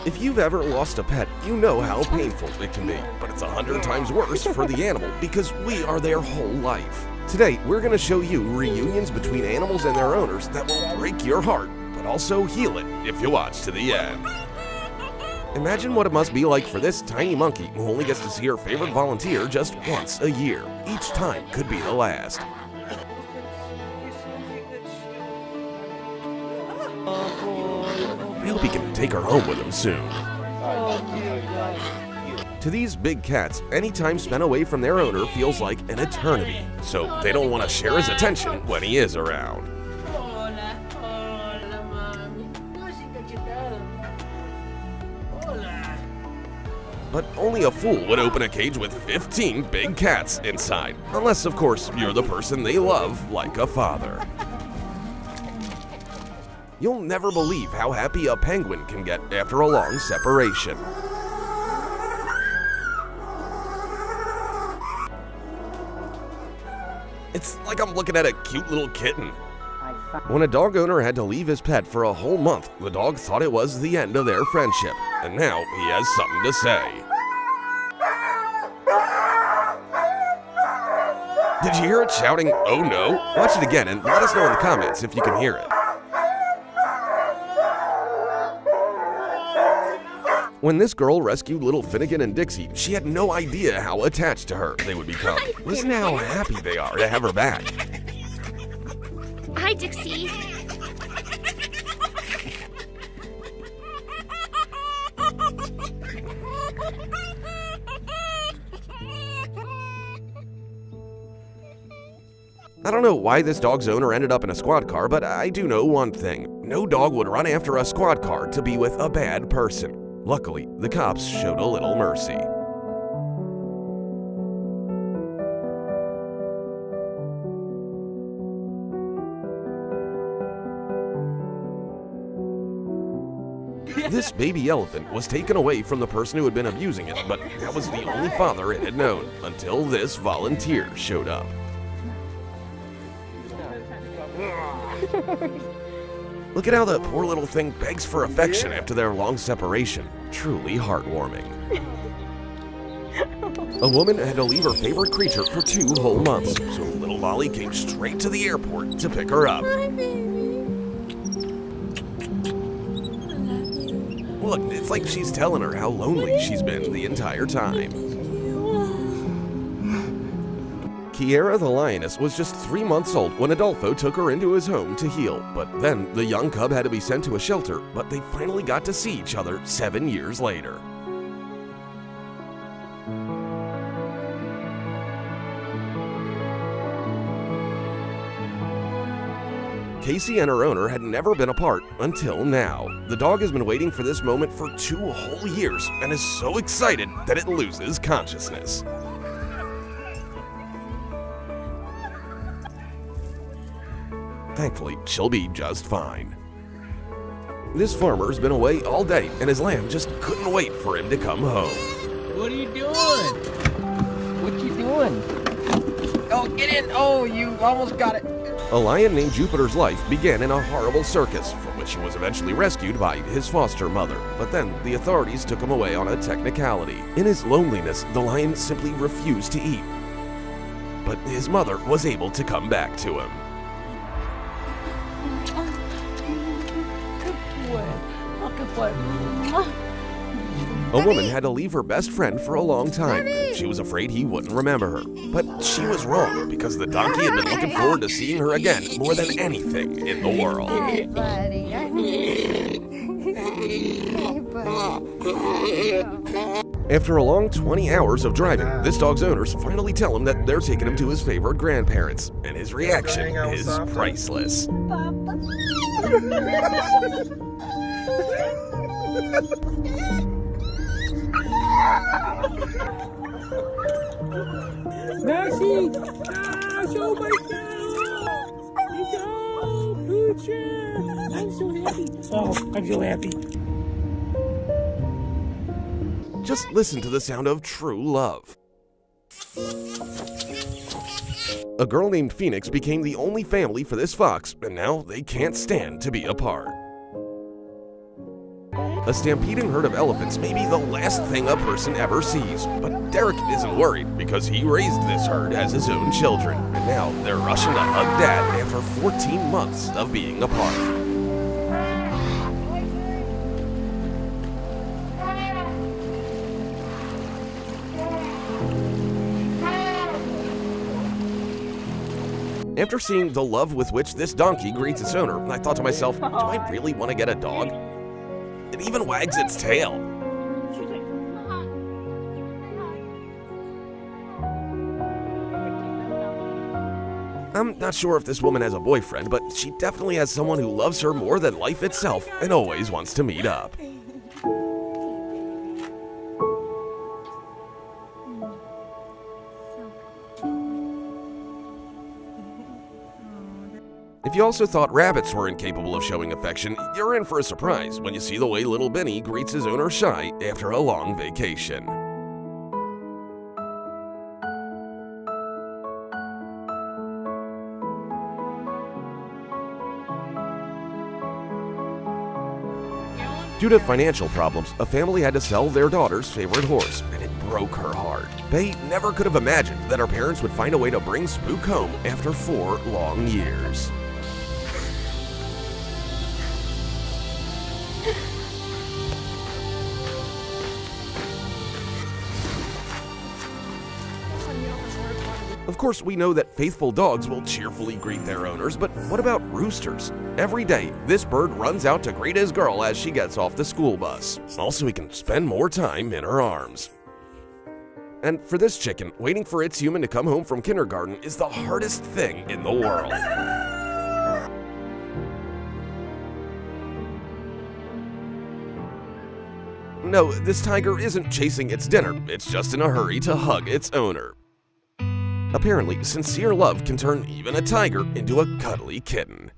If you've ever lost a pet, you know how painful it can be, but it's 100 times worse for the animal because we are their whole life. Today, we're going to show you reunions between animals and their owners that will break your heart, but also heal it if you watch to the end. Imagine what it must be like for this tiny monkey who only gets to see her favorite volunteer just once a year. Each time could be the last. I hope he can take her home with him soon. To these big cats, any time spent away from their owner feels like an eternity, so they don't want to share his attention when he is around. But only a fool would open a cage with 15 big cats inside, unless of course you're the person they love like a father. You'll never believe how happy a penguin can get after a long separation. It's like I'm looking at a cute little kitten. When a dog owner had to leave his pet for a whole month, the dog thought it was the end of their friendship, and now he has something to say. Did you hear it shouting, "Oh no"? Watch it again and let us know in the comments if you can hear it. When this girl rescued little Finnegan and Dixie, she had no idea how attached to her they would become. Listen to how happy they are to have her back. Hi, Dixie. I don't know why this dog's owner ended up in a squad car, but I do know one thing. No dog would run after a squad car to be with a bad person. Luckily, the cops showed a little mercy. This baby elephant was taken away from the person who had been abusing it, but that was the only father it had known until this volunteer showed up. Look at how the poor little thing begs for affection after their long separation. Truly heartwarming. A woman had to leave her favorite creature for 2 whole months, so little Molly came straight to the airport to pick her up. Hi, baby. Look, it's like she's telling her how lonely she's been the entire time. Kiara the lioness was just 3 months old when Adolfo took her into his home to heal, but then the young cub had to be sent to a shelter, but they finally got to see each other 7 years later. Casey and her owner had never been apart until now. The dog has been waiting for this moment for 2 whole years and is so excited that it loses consciousness. Thankfully, she'll be just fine. This farmer's been away all day, and his lamb just couldn't wait for him to come home. What are you doing? What you doing? Oh, get in! Oh, you almost got it. A lion named Jupiter's life began in a horrible circus, from which he was eventually rescued by his foster mother. But then the authorities took him away on a technicality. In his loneliness, the lion simply refused to eat. But his mother was able to come back to him. A woman had to leave her best friend for a long time. She was afraid he wouldn't remember her. But she was wrong, because the donkey had been looking forward to seeing her again more than anything in the world. Hey, buddy. Hey, buddy. After a long 20 hours of driving, this dog's owners finally tell him that they're taking him to his favorite grandparents, and his reaction is priceless. Maxie! Gosh, oh my God! It's all Poocher! I'm so happy. Oh, I'm so happy. Just listen to the sound of true love. A girl named Phoenix became the only family for this fox, and now they can't stand to be apart. A stampeding herd of elephants may be the last thing a person ever sees, but Derek isn't worried because he raised this herd as his own children, and now they're rushing to hug Dad after 14 months of being apart. After seeing the love with which this donkey greets its owner, I thought to myself, do I really want to get a dog? It even wags its tail. I'm not sure if this woman has a boyfriend, but she definitely has someone who loves her more than life itself and always wants to meet up. If you also thought rabbits were incapable of showing affection, you're in for a surprise when you see the way little Benny greets his owner Shy after a long vacation. Due to financial problems, a family had to sell their daughter's favorite horse, and it broke her heart. They never could have imagined that her parents would find a way to bring Spook home after 4 long years. Of course, we know that faithful dogs will cheerfully greet their owners, but what about roosters? Every day, this bird runs out to greet his girl as she gets off the school bus. Also, he can spend more time in her arms. And for this chicken, waiting for its human to come home from kindergarten is the hardest thing in the world. No, this tiger isn't chasing its dinner, it's just in a hurry to hug its owner. Apparently, sincere love can turn even a tiger into a cuddly kitten.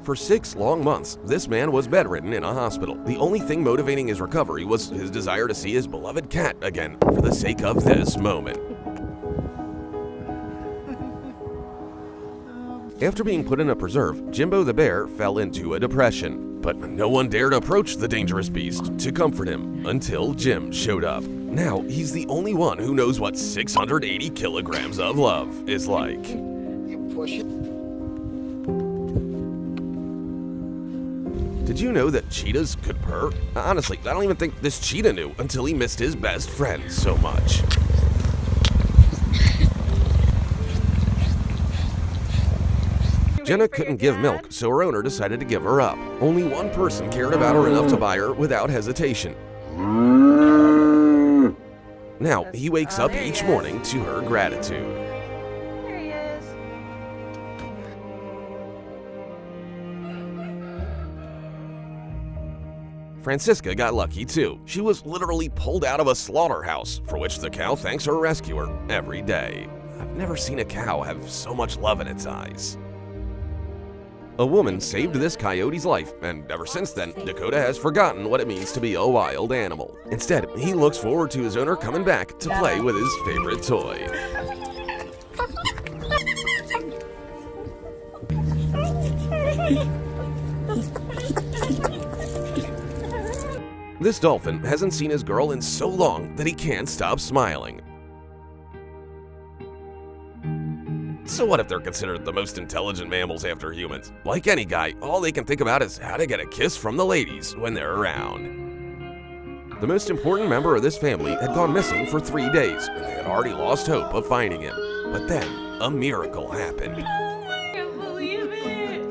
For 6 long months, this man was bedridden in a hospital. The only thing motivating his recovery was his desire to see his beloved cat again for the sake of this moment. After being put in a preserve, Jimbo the bear fell into a depression, but no one dared approach the dangerous beast to comfort him until Jim showed up. Now, he's the only one who knows what 680 kilograms of love is like. Did you know that cheetahs could purr? Honestly, I don't even think this cheetah knew until he missed his best friend so much. Jenna couldn't give milk, so her owner decided to give her up. Only one person cared about her enough to buy her without hesitation. Now, he wakes up each morning to her gratitude. Here he is. Francisca got lucky too. She was literally pulled out of a slaughterhouse, for which the cow thanks her rescuer every day. I've never seen a cow have so much love in its eyes. A woman saved this coyote's life, and ever since then, Dakota has forgotten what it means to be a wild animal. Instead, he looks forward to his owner coming back to play with his favorite toy. This dolphin hasn't seen his girl in so long that he can't stop smiling. So what if they're considered the most intelligent mammals after humans? Like any guy, all they can think about is how to get a kiss from the ladies when they're around. The most important member of this family had gone missing for 3 days, and they had already lost hope of finding him. But then, a miracle happened. I can't believe it.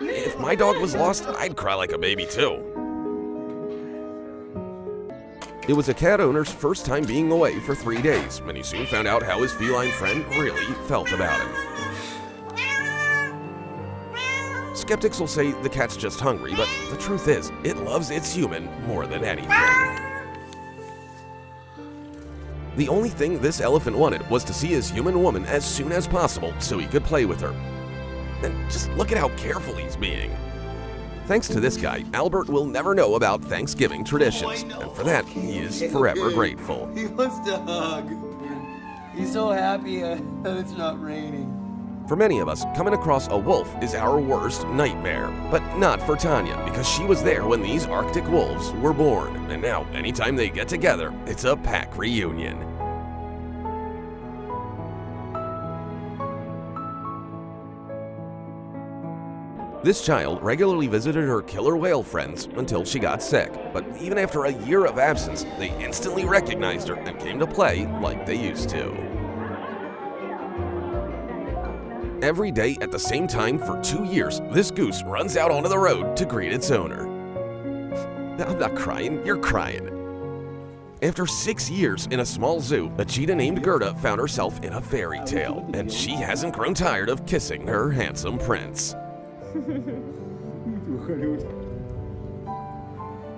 If my dog was lost, I'd cry like a baby too. It was a cat owner's first time being away for 3 days, and he soon found out how his feline friend really felt about him. Skeptics will say the cat's just hungry, but the truth is, it loves its human more than anything. The only thing this elephant wanted was to see his human woman as soon as possible so he could play with her. And just look at how careful he's being. Thanks to this guy, Albert will never know about Thanksgiving traditions, and for that, he is forever grateful. He wants to hug. He's so happy that it's not raining. For many of us, coming across a wolf is our worst nightmare. But not for Tanya, because she was there when these Arctic wolves were born. And now, anytime they get together, it's a pack reunion. This child regularly visited her killer whale friends until she got sick. But even after a year of absence, they instantly recognized her and came to play like they used to. Every day at the same time for 2 years, this goose runs out onto the road to greet its owner. I'm not crying, you're crying. After 6 years in a small zoo, a cheetah named Gerda found herself in a fairy tale, and she hasn't grown tired of kissing her handsome prince.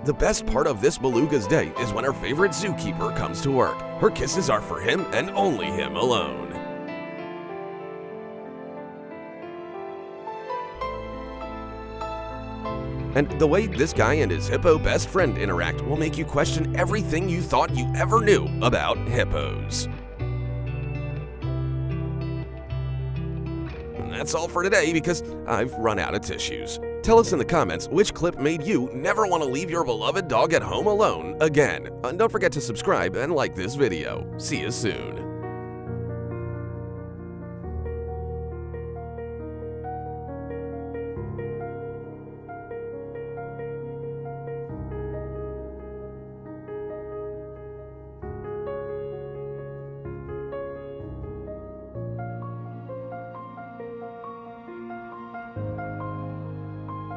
The best part of this beluga's day is when her favorite zookeeper comes to work. Her kisses are for him and only him alone. And the way this guy and his hippo best friend interact will make you question everything you thought you ever knew about hippos. And that's all for today because I've run out of tissues. Tell us in the comments which clip made you never want to leave your beloved dog at home alone again. And don't forget to subscribe and like this video. See you soon.